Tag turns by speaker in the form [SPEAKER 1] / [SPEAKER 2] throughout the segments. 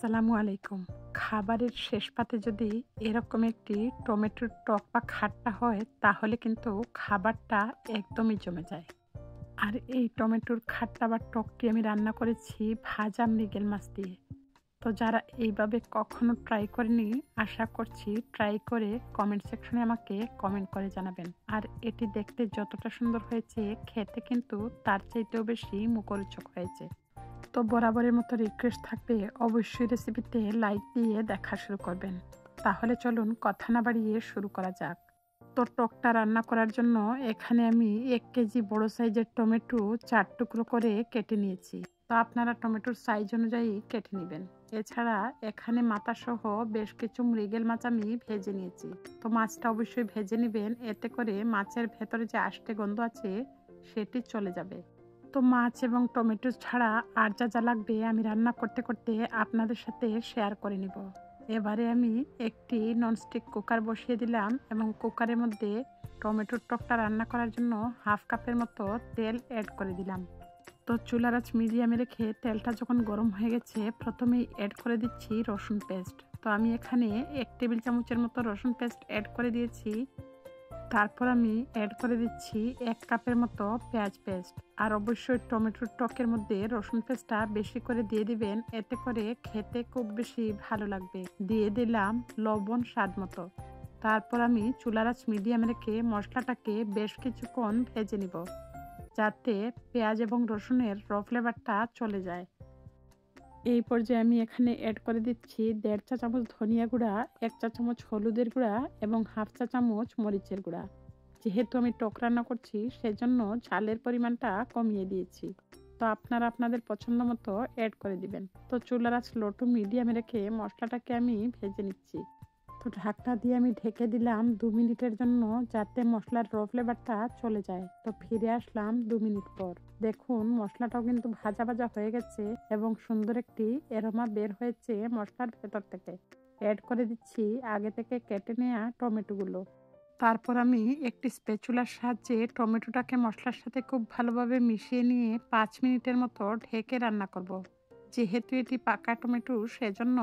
[SPEAKER 1] আসসালামু আলাইকুম। খাবারের শেষ পাতে যদি এরকম একটি টমেটোর টক বা খাট্টা হয় তাহলে কিন্তু খাবারটা একদমই জমে যায়। আর এই টমেটোর খাট্টা বা টকটি আমি রান্না করেছি ভাজা মৃগেল মাছ দিয়ে। তো যারা এইভাবে কখনো ট্রাই করেনি, আশা করছি ট্রাই করে কমেন্ট সেকশনে আমাকে কমেন্ট করে জানাবেন। আর এটি দেখতে যতটা সুন্দর হয়েছে, খেতে কিন্তু তার চাইতেও বেশি মুখরোচক হয়েছে। তো বরাবরের মতো রিকোয়েস্ট থাকবে, অবশ্যই রেসিপিতে লাইক দিয়ে দেখা শুরু করবেন। তাহলে চলুন কথা না বাড়িয়ে শুরু করা যাক। তো টকটা রান্না করার জন্য এখানে আমি 1 কেজি বড় সাইজের টমেটো 4 টুকরো করে কেটে নিয়েছি। তো আপনারা টমেটোর সাইজ অনুযায়ী কেটে নেবেন। এছাড়া এখানে মাথা সহ বেশ কিছু মৃগেল মাছ আমি ভেজে নিয়েছি। তো মাছটা অবশ্যই ভেজে নেবেন, এতে করে মাছের ভেতরে যে আষ্টে গন্ধ আছে সেটি চলে যাবে। তো মাছ এবং টমেটো ছাড়া আর যা যা লাগবে আমি রান্না করতে করতে আপনাদের সাথে শেয়ার করে নিব। এবারে আমি একটি ননস্টিক কুকার বসিয়ে দিলাম এবং কুকারের মধ্যে টমেটোর টকটা রান্না করার জন্য 1/2 কাপের মতো তেল অ্যাড করে দিলাম। তো চুলার আঁচ মিডিয়ামে রেখে তেলটা যখন গরম হয়ে গেছে, প্রথমেই অ্যাড করে দিচ্ছি রসুন পেস্ট। তো আমি এখানে 1 টেবিল চামচের মতো রসুন পেস্ট অ্যাড করে দিয়েছি। তারপর আমি অ্যাড করে দিচ্ছি 1 কাপের মতো পেঁয়াজ পেস্ট। আর অবশ্যই টমেটোর টকের মধ্যে রসুন পেস্টটা বেশি করে দিয়ে দিবেন, এতে করে খেতে খুব বেশি ভালো লাগবে। দিয়ে দিলাম লবণ স্বাদ মতো। তারপর আমি চুলার আঁচ মিডিয়াম রেখে মশলাটাকে বেশ কিছুক্ষণ ভেজে নিব, যাতে পেঁয়াজ এবং রসুনের র ফ্লেভারটা চলে যায়। এই পর্যায়ে আমি এখানে অ্যাড করে দিচ্ছি 1.5 চা চামচ ধনিয়া গুঁড়া, 1 চা চামচ হলুদের গুঁড়া এবং 1/2 চা চামচ মরিচের গুঁড়া। যেহেতু আমি টক রান্না করছি সেজন্য ঝালের পরিমাণটা কমিয়ে দিয়েছি। তো আপনারা আপনাদের পছন্দ মতো অ্যাড করে দিবেন। তো চুলার আঁচ লো টু মিডিয়ামে রেখে মশলাটাকে আমি ভেজে নিচ্ছি। তো ঢাকনা দিয়ে আমি ঢেকে দিলাম 2 মিনিটের জন্য, যাতে মশলার র ফ্লেভারটা চলে যায়। তো ফিরে আসলাম 2 মিনিট পর। দেখুন মশলাটাও কিন্তু ভাজা ভাজা হয়ে গেছে এবং সুন্দর একটি এরোমা বের হয়েছে মশলার ভেতর থেকে। অ্যাড করে দিচ্ছি আগে থেকে কেটে নেওয়া টমেটোগুলো। তারপর আমি একটি স্প্যাচুলার সাহায্যে টমেটোটাকে মশলার সাথে খুব ভালোভাবে মিশিয়ে নিয়ে 5 মিনিটের মতো ঢেকে রান্না করব। যেহেতু এটি পাকা টমেটো, সেজন্য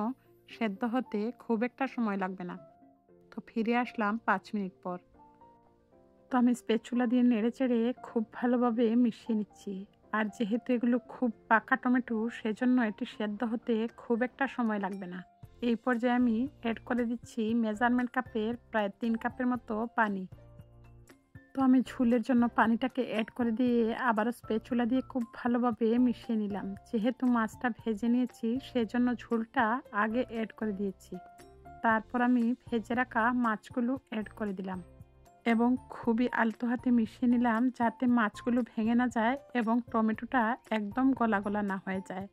[SPEAKER 1] সেদ্ধ হতে খুব একটা সময় লাগবে না। তো ফিরে আসলাম 5 মিনিট পর। তো আমি স্প্যাচুলা দিয়ে নেড়েচেড়ে খুব ভালোভাবে মিশিয়ে নিচ্ছি। আর যেহেতু এগুলো খুব পাকা টমেটো, সেজন্য এটি সেদ্ধ হতে খুব একটা সময় লাগবে না। এই পর্যায়ে আমি অ্যাড করে দিচ্ছি মেজারমেন্ট কাপের প্রায় 3 কাপের মতো পানি। তো আমি ঝোলের জন্য পানিটাকে অ্যাড করে দিয়ে আবারও স্প্যাচুলা দিয়ে খুব ভালোভাবে মিশিয়ে নিলাম। যেহেতু মাছটা ভেজে নিয়েছি সেজন্য ঝোলটা আগে অ্যাড করে দিয়েছি। তারপর আমি ভেজে রাখা মাছগুলো অ্যাড করে দিলাম এবং খুবই আলতো হাতে মিশিয়ে নিলাম, যাতে মাছগুলো ভেঙে না যায় এবং টমেটোটা একদম গলা গলা না হয়ে যায়।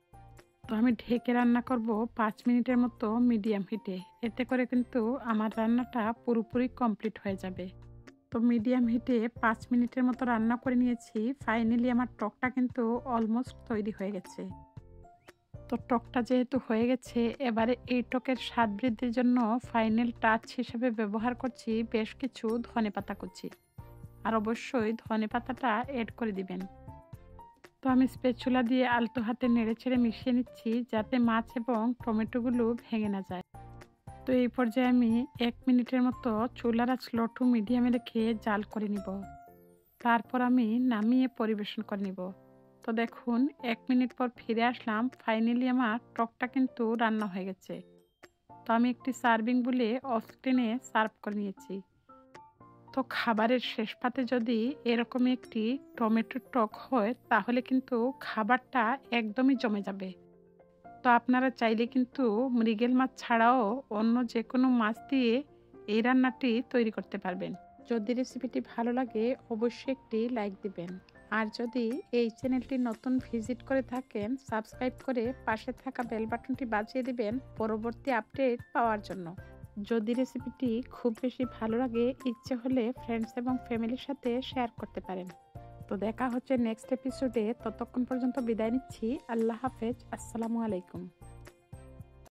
[SPEAKER 1] তো আমি ঢেকে রান্না করব 5 মিনিটের মতো মিডিয়াম হিটে। এতে করে কিন্তু আমার রান্নাটা পুরোপুরি কমপ্লিট হয়ে যাবে। তো মিডিয়াম হিটে 5 মিনিটের মতো রান্না করে নিয়েছি। ফাইনালি আমার টকটা কিন্তু অলমোস্ট তৈরি হয়ে গেছে। তো টকটা যেহেতু হয়ে গেছে, এবারে এই টকের স্বাদ বৃদ্ধির জন্য ফাইনাল টাচ হিসেবে ব্যবহার করছি বেশ কিছু ধনেপাতা কুচি। আর অবশ্যই ধনেপাতাটা অ্যাড করে দিবেন। তো আমি স্প্যাচুলা দিয়ে আলতো হাতে নেড়েচেড়ে মিশিয়ে নিচ্ছি, যাতে মাছ এবং টমেটোগুলো ভেঙে না যায়। তো এই পর্যায়ে আমি 1 মিনিটের মতো চুলার আঁচ লো টু মিডিয়ামে রেখে জাল করে নিব। তারপর আমি নামিয়ে পরিবেশন করে নিব। তো দেখুন 1 মিনিট পর ফিরে আসলাম। ফাইনালি আমার টকটা কিন্তু রান্না হয়ে গেছে। তো আমি একটি সার্ভিং বলে অফ স্ক্রিনে সার্ভ করে নিয়েছি। তো খাবারের শেষ পাতে যদি এরকম একটি টমেটোর টক হয় তাহলে কিন্তু খাবারটা একদমই জমে যাবে। তো আপনারা চাইলে কিন্তু মৃগেল মাছ ছাড়াও অন্য যে কোনো মাছ দিয়ে এই রান্নাটি তৈরি করতে পারবেন। যদি রেসিপিটি ভালো লাগে অবশ্যই একটি লাইক দিবেন। আর যদি এই চ্যানেলটি নতুন ভিজিট করে থাকেন, সাবস্ক্রাইব করে পাশে থাকা বেল বাটনটি বাজিয়ে দিবেন পরবর্তী আপডেট পাওয়ার জন্য। যদি রেসিপিটি খুব বেশি ভালো লাগে, ইচ্ছে হলে ফ্রেন্ডস এবং ফ্যামিলির সাথে শেয়ার করতে পারেন। তো দেখা হচ্ছে নেক্সট এপিসোডে। ততক্ষণ পর্যন্ত বিদায় নিচ্ছি। আল্লাহ হাফেজ। আসসালামু আলাইকুম।